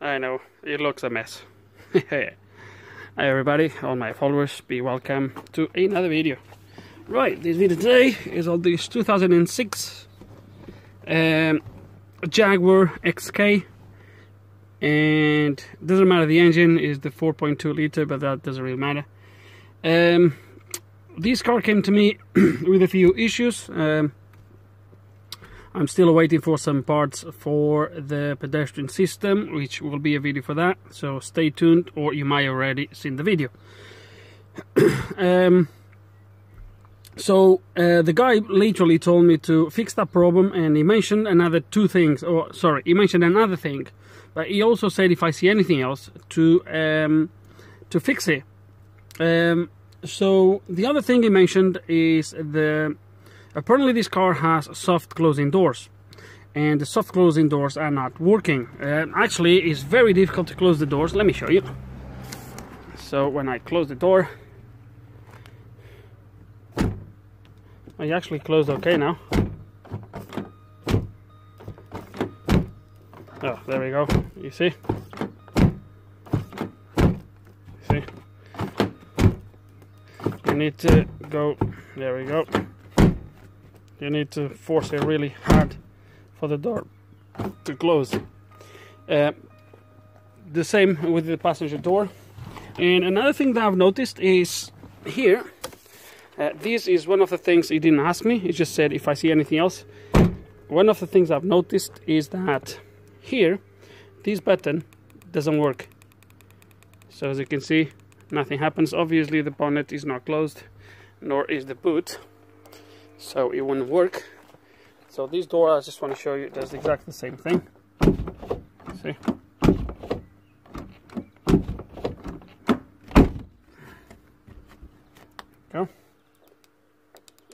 I know, it looks a mess. Hi everybody, all my followers, be welcome to another video. Right, this video today is on this 2006 Jaguar XK, and doesn't matter, the engine is the 4.2 liter, but that doesn't really matter. This car came to me with a few issues. I'm still waiting for some parts for the pedestrian system, which will be a video for that, so stay tuned, or you might already seen the video. The guy literally told me to fix that problem, and he mentioned another two things, or sorry, he mentioned another thing, but he also said if I see anything else to fix it. So the other thing he mentioned is apparently this car has soft closing doors, and the soft closing doors are not working. Actually, it's very difficult to close the doors. Let me show you. So when I close the door, I actually closed okay now. Oh, there we go. You see? See? You need to go. There we go. You need to force it really hard for the door to close. The same with the passenger door. And another thing that I've noticed is here, this is one of the things he didn't ask me, he just said if I see anything else. One of the things I've noticed is that here, this button doesn't work. So as you can see, nothing happens. Obviously the bonnet is not closed, nor is the boot, so it wouldn't work. So this door, I just want to show you, does exactly the same thing. See? Go.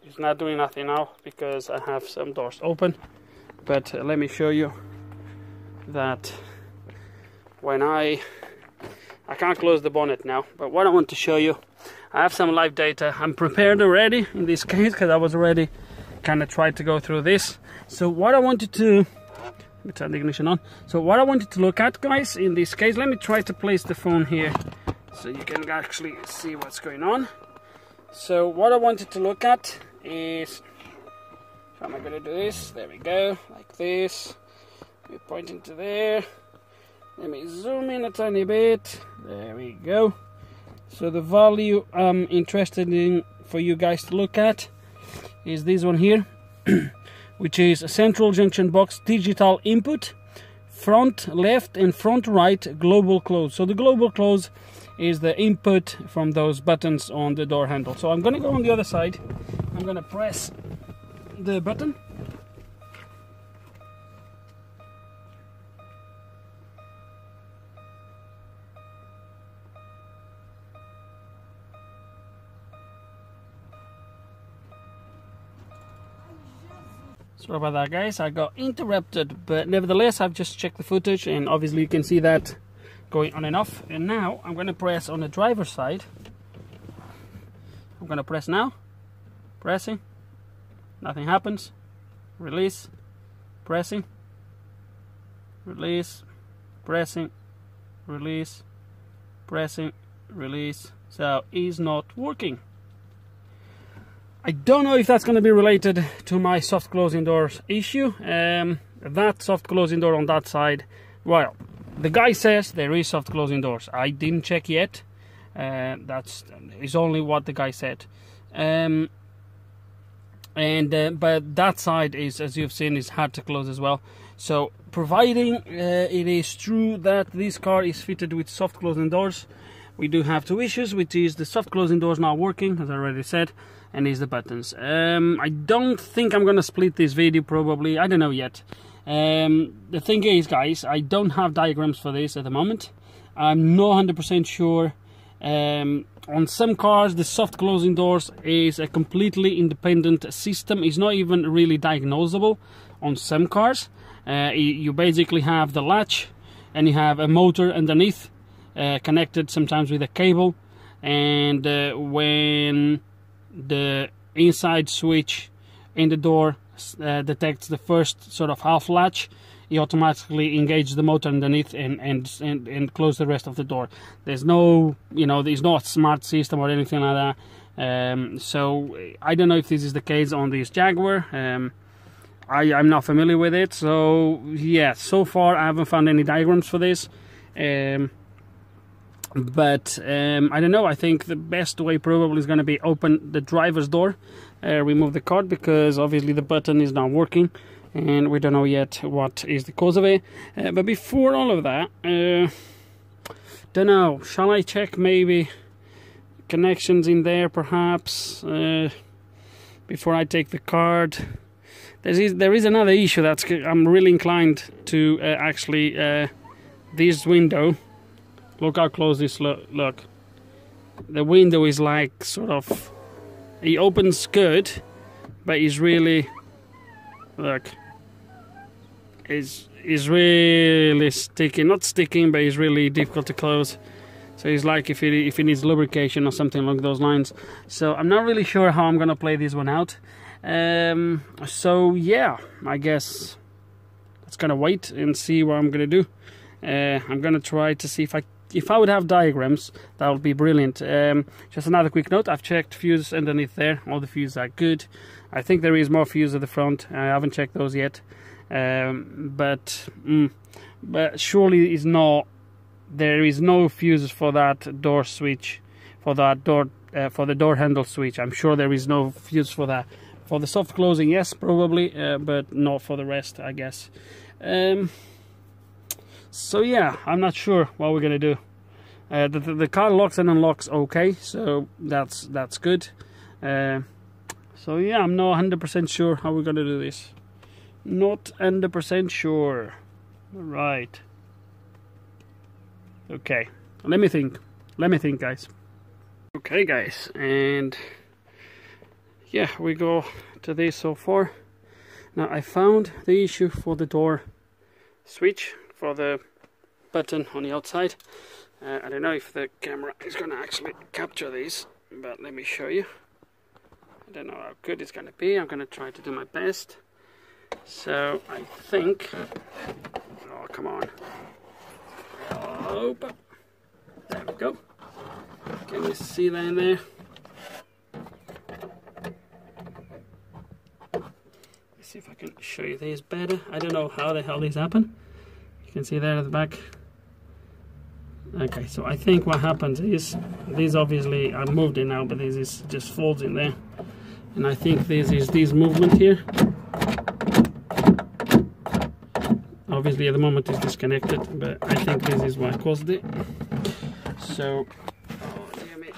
It's not doing nothing now because I have some doors open, but let me show you that when I can't close the bonnet now, but what I want to show you, I have some live data. I'm prepared already in this case because I was already kind of tried to go through this. So what I wanted to, let me turn the ignition on. So what I wanted to look at, guys, in this case, let me try to place the phone here so you can actually see what's going on. So what I wanted to look at is, how am I going to do this? There we go, like this. We're pointing to there. Let me zoom in a tiny bit. There we go. So the value I'm interested in for you guys to look at is this one here, which is a central junction box digital input, front left and front right global close. So the global close is the input from those buttons on the door handle. So I'm going to go on the other side. I'm going to press the button. Sorry about that, guys, I got interrupted, but nevertheless I've just checked the footage and obviously you can see that going on and off. And now I'm going to press on the driver's side. I'm going to press now, pressing, nothing happens, release, pressing, release, pressing, release, pressing, release. So it's not working. I don't know if that's going to be related to my soft closing doors issue. That soft closing door on that side, well, the guy says there is soft closing doors. I didn't check yet. That's only what the guy said. But that side is, as you've seen, is hard to close as well. So providing it is true that this car is fitted with soft closing doors, we do have two issues, which is the soft closing doors not working, as I already said, and is the buttons. I don't think I'm gonna split this video, probably, I don't know yet. The thing is, guys, I don't have diagrams for this at the moment. I'm not 100% sure. On some cars, the soft closing doors is a completely independent system. It's not even really diagnosable on some cars. You basically have the latch, and you have a motor underneath, connected sometimes with a cable, and when the inside switch in the door detects the first sort of half latch, it automatically engages the motor underneath and close the rest of the door. There's no, you know, there's no smart system or anything like that. So I don't know if this is the case on this Jaguar. I'm not familiar with it, so yeah, so far I haven't found any diagrams for this. But I don't know, I think the best way probably is going to be open the driver's door, remove the card, because obviously the button is not working and we don't know yet what is the cause of it. But before all of that, don't know, shall I check maybe connections in there perhaps before I take the card? There is another issue that's I'm really inclined to actually this window. Look how close this look. The window is like sort of, it opens good, but it's really, look, is really sticking. Not sticking, but it's really difficult to close. So it's like if it needs lubrication or something along those lines. So I'm not really sure how I'm gonna play this one out. So yeah, I guess let's gonna wait and see what I'm gonna do. I'm gonna try to see if I would have diagrams, that would be brilliant. Just another quick note, I've checked fuse underneath there, all the fuses are good. I think there is more fuse at the front, I haven't checked those yet. But surely is not, there is no fuses for that door switch, for that door, for the door handle switch. I'm sure there is no fuse for that. For the soft closing, yes, probably, but not for the rest, I guess. So yeah, I'm not sure what we're gonna do. The car locks and unlocks okay, so that's good. So yeah, I'm not 100% sure how we're gonna do this. Not 100% sure. Right. Okay, let me think, guys. Okay, guys, and yeah, we go to this so far. Now I found the issue for the door switch, for the button on the outside. I don't know if the camera is going to actually capture these, but let me show you. I don't know how good it's going to be. I'm going to try to do my best. So I think, oh come on, open. There we go. Can you see that in there? Let's see if I can show you these better. I don't know how the hell these happen. You can see there at the back. Okay, so I think what happens is, these obviously are moved in now, but this is just folds in there. And I think this is this movement here. Obviously at the moment it's disconnected, but I think this is what caused it. So, oh damn it.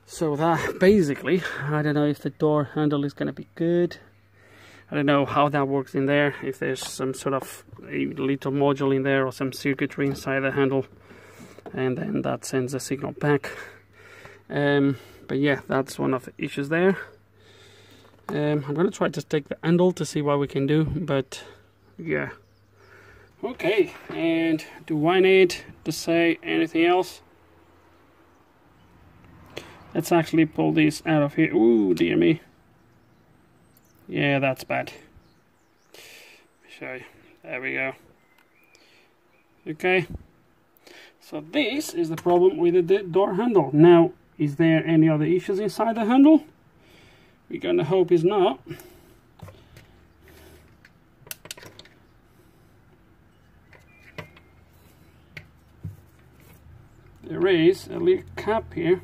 So that basically, I don't know if the door handle is going to be good. I don't know how that works in there, if there's some sort of a little module in there or some circuitry inside the handle, and then that sends a signal back. But yeah, that's one of the issues there. I'm going to try to take the handle to see what we can do, but yeah. Okay, and do I need to say anything else? Let's actually pull this out of here. Ooh, dear me. Yeah, that's bad. Show you. There we go. Okay. So this is the problem with the door handle. Now, is there any other issues inside the handle? We're gonna hope it's not. There is a little cap here.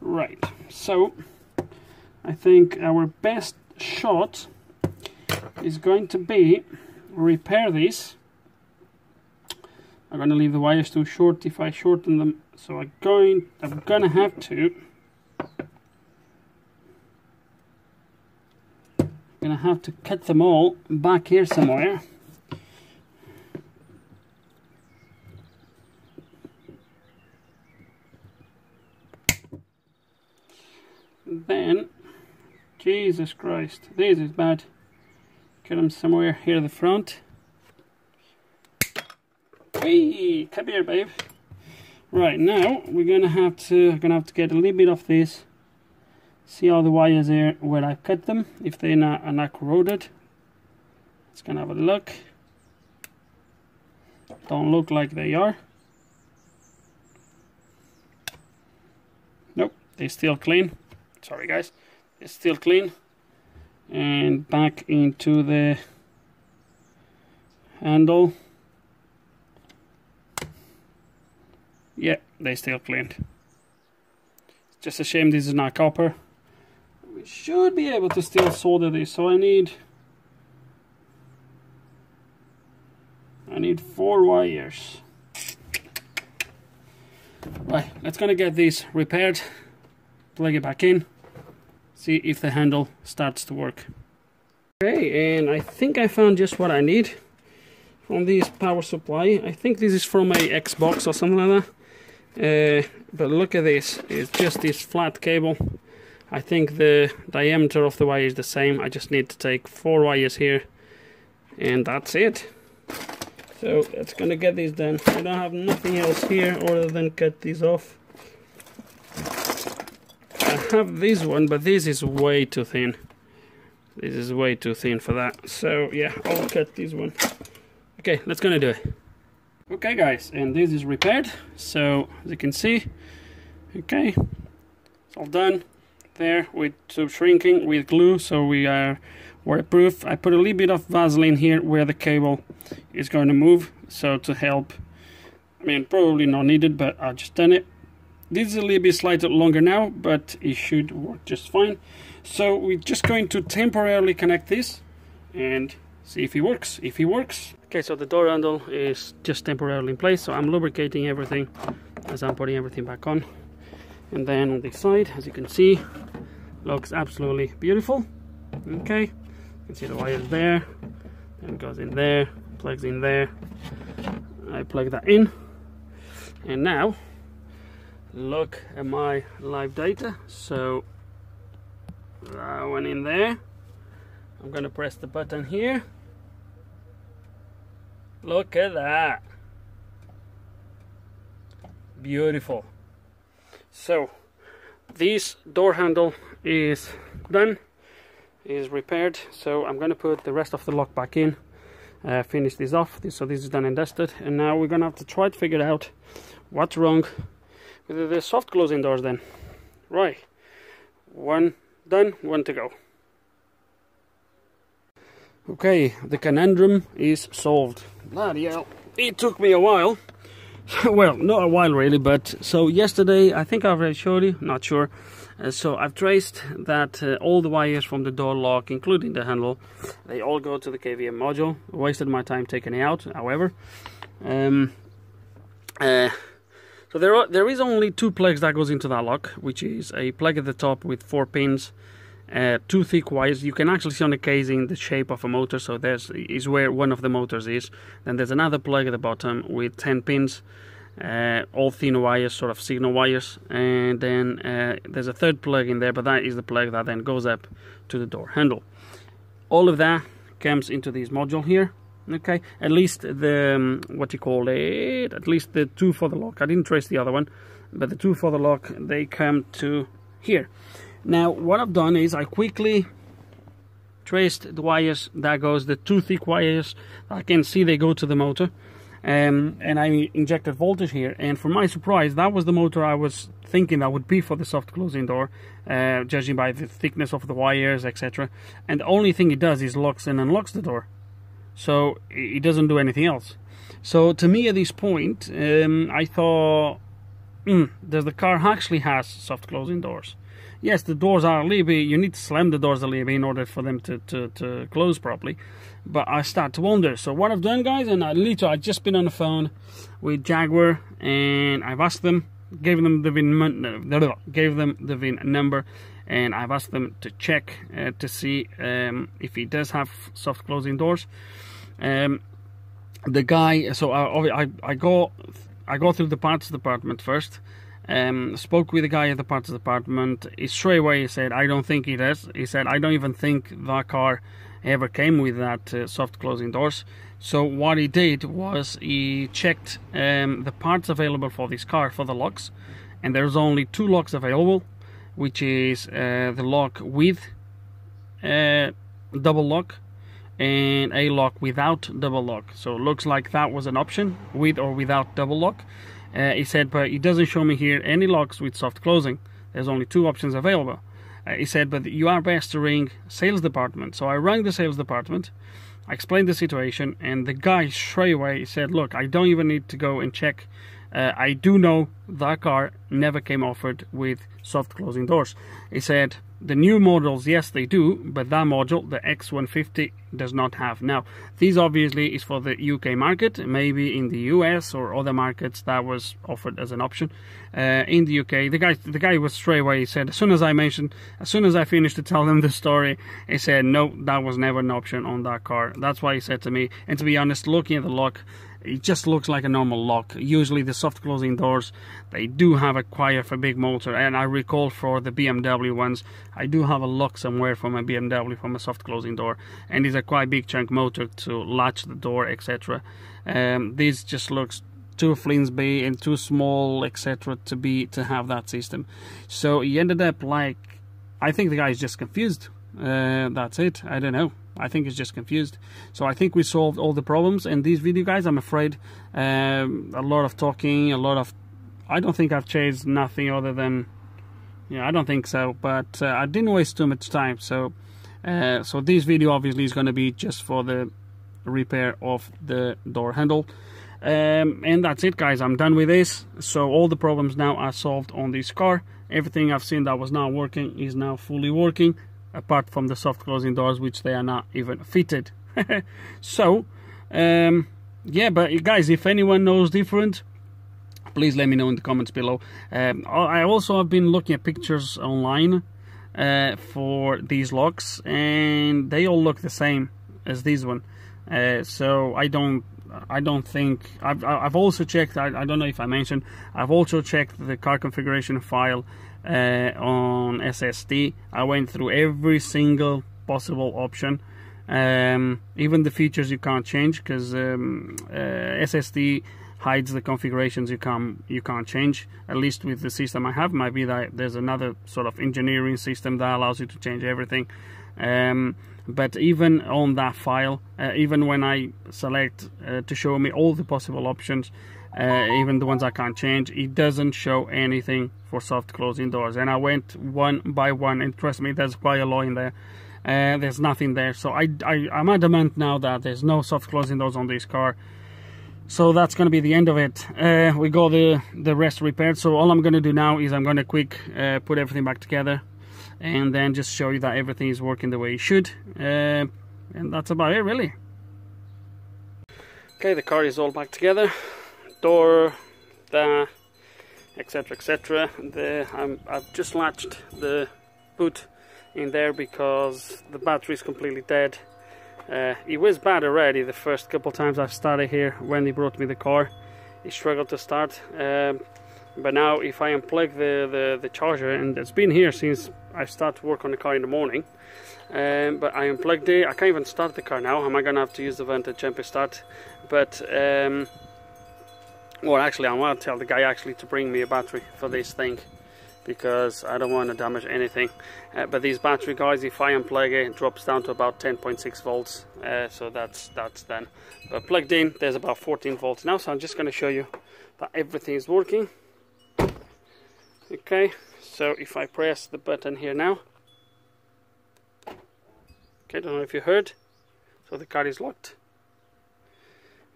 Right, so I think our best shot is going to be repair this. I'm going to leave the wires too short if I shorten them, so I'm gonna have to cut them all back here somewhere. Then, Jesus Christ, this is bad. Cut them somewhere here at the front. Hey, come here, babe. Right, now we're gonna have to get a little bit of this See all the wires here where I cut them, if they're not corroded. Let's go and have a look. Don't look like they are. Nope, they're still clean. Sorry guys, it's still clean. And back into the handle. Yeah, they still cleaned. It's just a shame this is not copper. We should be able to still solder this, so I need 4 wires. Right, let's gonna get this repaired, plug it back in, see if the handle starts to work. Okay, and I think I found just what I need from this power supply. I think this is from a Xbox or something like that. But look at this, it's just this flat cable. I think the diameter of the wire is the same. I just need to take 4 wires here, and that's it. So that's gonna get this done. I don't have nothing else here other than cut these off. I have this one, but this is way too thin. This is way too thin for that. So yeah, I'll cut this one. Okay, let's gonna do it. Okay guys, and this is repaired. So as you can see, okay, it's all done. There with shrinking with glue, so we are waterproof. I put a little bit of Vaseline here where the cable is going to move, so to help. I mean, probably not needed, but I just done it. This is a little bit slightly longer now, but it should work just fine. So we're just going to temporarily connect this and see if it works. If it works. Okay, so the door handle is just temporarily in place, so I'm lubricating everything as I'm putting everything back on. And then on this side, as you can see, looks absolutely beautiful. Okay, you can see the wires there, and it goes in there, plugs in there. I plug that in, and now look at my live data. So that one in there. I'm gonna press the button here. Look at that, beautiful. So this door handle is done, is repaired. So I'm going to put the rest of the lock back in, finish this off. So this is done and dusted, and now we're going to have to try to figure out what's wrong with the soft closing doors then. Right, one done, one to go. Okay, the conundrum is solved. Bloody hell, it took me a while. Well, not a while really, but so yesterday, I think I've already showed you, not sure. So I've traced that all the wires from the door lock, including the handle, they all go to the KVM module. Wasted my time taking it out, however. So there is only 2 plugs that goes into that lock, which is a plug at the top with 4 pins, 2 thick wires. You can actually see on the casing the shape of a motor, so there's is where one of the motors is. Then there's another plug at the bottom with 10 pins, all thin wires, sort of signal wires, and then there's a third plug in there, but that is the plug that then goes up to the door handle. All of that comes into this module here. Okay, at least the what you call it, at least the 2 for the lock. I didn't trace the other one, but the 2 for the lock, they come to here. Now what I've done is I quickly traced the wires that goes, the 2 thick wires. I can see they go to the motor, and I injected voltage here, and for my surprise that was the motor I was thinking that would be for the soft closing door, judging by the thickness of the wires, etc. And the only thing it does is locks and unlocks the door, so it doesn't do anything else. So to me at this point, I thought, does the car actually has soft closing doors? Yes, the doors are a little bit, you need to slam the doors a little bit in order for them to close properly. But I start to wonder. So what I've done, guys, and I've just been on the phone with Jaguar, and I've asked them, gave them the VIN number, and I've asked them to check to see if he does have soft closing doors. The guy, so I go through the parts department first. Spoke with the guy at the parts department. He straight away said, I don't think he does. He said, I don't even think that car ever came with that soft closing doors. So what he did was he checked the parts available for this car for the locks, and there's only 2 locks available, which is the lock with double lock and a lock without double lock. So it looks like that was an option, with or without double lock. He said, but it doesn't show me here any locks with soft closing. There's only 2 options available. He said, but you are best to ring sales department. So I rang the sales department, I explained the situation, and the guy straight away said, look, I don't even need to go and check. I do know that car never came offered with soft closing doors. He said, the new models, yes, they do, but that module, the X150, does not have. Now, these obviously is for the UK market. Maybe in the US or other markets that was offered as an option. In the UK, the guy was straight away. He said, as soon as I finished to tell them the story, he said, no, that was never an option on that car. That's why he said to me, and to be honest, looking at the lock, it just looks like a normal lock. Usually the soft closing doors, they do have a quite a big motor, and I recall for the BMW ones, I do have a lock somewhere from a BMW from a soft closing door, and it's a quite big chunk motor to latch the door, etc. This just looks too flimsy and too small, etc. to have that system. So he ended up like, I think the guy is just confused. That's it. I don't know. I think he's just confused. So I think we solved all the problems in this video, guys. I'm afraid a lot of talking, I don't think I've changed nothing other than, yeah, I don't think so, but I didn't waste too much time. So so this video obviously is going to be just for the repair of the door handle, and that's it, guys. I'm done with this. So all the problems now are solved on this car. Everything I've seen that was not working is now fully working, apart from the soft closing doors, which they are not even fitted. So yeah, but guys, if anyone knows different, please let me know in the comments below. I also have been looking at pictures online for these locks, and they all look the same as this one. So I don't think I've also checked. I don't know if I mentioned, I've also checked the car configuration file on SSD. I went through every single possible option, even the features you can't change, because SSD hides the configurations you can't change. At least with the system I have, might be that there's another sort of engineering system that allows you to change everything. But even on that file, even when I select to show me all the possible options, even the ones I can't change, it doesn't show anything for soft closing doors. And I went one by one, and trust me, there's quite a lot in there. There's nothing there. So I'm adamant now that there's no soft closing doors on this car. So that's going to be the end of it. We got the rest repaired. So all I'm going to do now is I'm going to quick put everything back together, and then just show you that everything is working the way it should. And that's about it, really. Okay, the car is all back together. Door, etc, etc. I've just latched the boot in there because the battery is completely dead. It was bad already the first couple times I've started here. When he brought me the car, it struggled to start, but now if I unplug the charger, and it's been here since I started to work on the car in the morning, but I unplugged it, I can't even start the car now. I might gonna have to use the vented jumper start, but well, actually I want to tell the guy actually to bring me a battery for this thing, because I don't want to damage anything. But these battery, guys, if I unplug it, it drops down to about 10.6 volts. So that's done. But plugged in, there's about 14 volts now. So I'm just going to show you that everything is working. Okay, so if I press the button here now, okay, don't know if you heard. So the car is locked.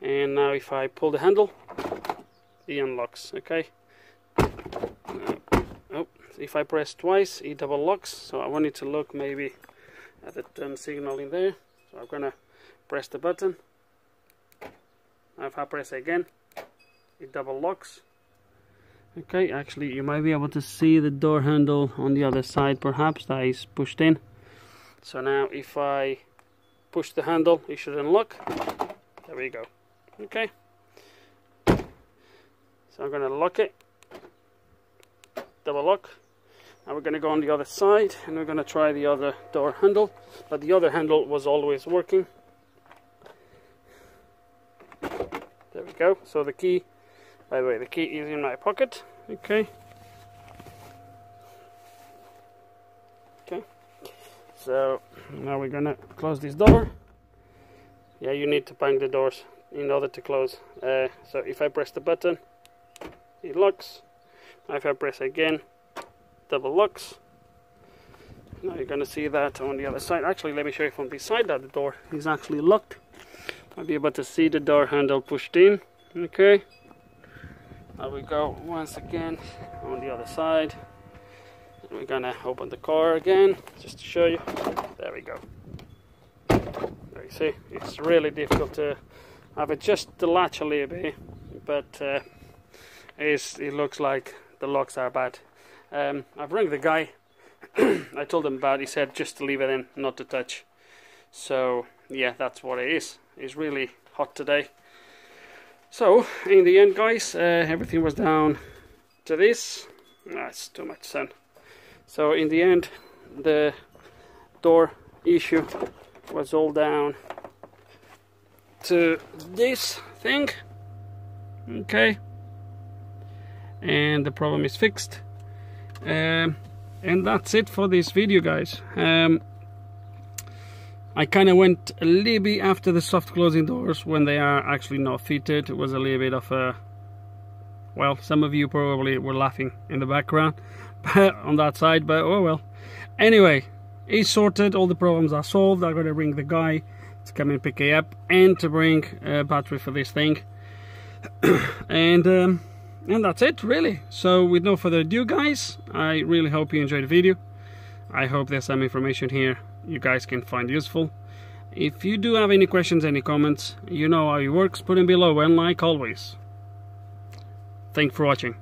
And now if I pull the handle, it unlocks. Okay. If I press twice, it double locks. So I want it to look maybe at the turn signal in there. So I'm gonna press the button. Now if I press it again, it double locks. Okay, actually you might be able to see the door handle on the other side, perhaps, that is pushed in. So now if I push the handle, it should unlock. There we go. Okay. So I'm gonna lock it. Double lock. Now we're going to go on the other side, and we're going to try the other door handle, but the other handle was always working. There we go. So the key, by the way, the key is in my pocket. Okay. So now we're gonna close this door. Yeah, you need to bang the doors in order to close. So if I press the button, it locks. If I press again, double locks. Now you're gonna see that on the other side. Actually, let me show you from this side that the door is actually locked. I'll be able to see the door handle pushed in. Okay. Now we go once again on the other side. And we're gonna open the car again, just to show you. There we go. There you see, it's really difficult to have adjust the latch a little bit, but it looks like the locks are bad. I've rang the guy. I told him about it. He said just to leave it in, not to touch. So yeah, that's what it is. It's really hot today. So in the end, guys, everything was down to this. It's too much sun. So in the end, the door issue was all down to this thing. Okay, and the problem is fixed. And that's it for this video, guys. I kind of went a little bit after the soft closing doors when they are actually not fitted. It was a little bit of a, well, some of you probably were laughing in the background on that side, but oh well. Anyway, it's sorted, all the problems are solved. I'm gonna bring the guy to come and pick it up and to bring a battery for this thing. and that's it, really. So with no further ado, guys, I really hope you enjoyed the video. I hope there's some information here you guys can find useful. If you do have any questions, any comments, you know how it works, put them below, and like always, thanks for watching.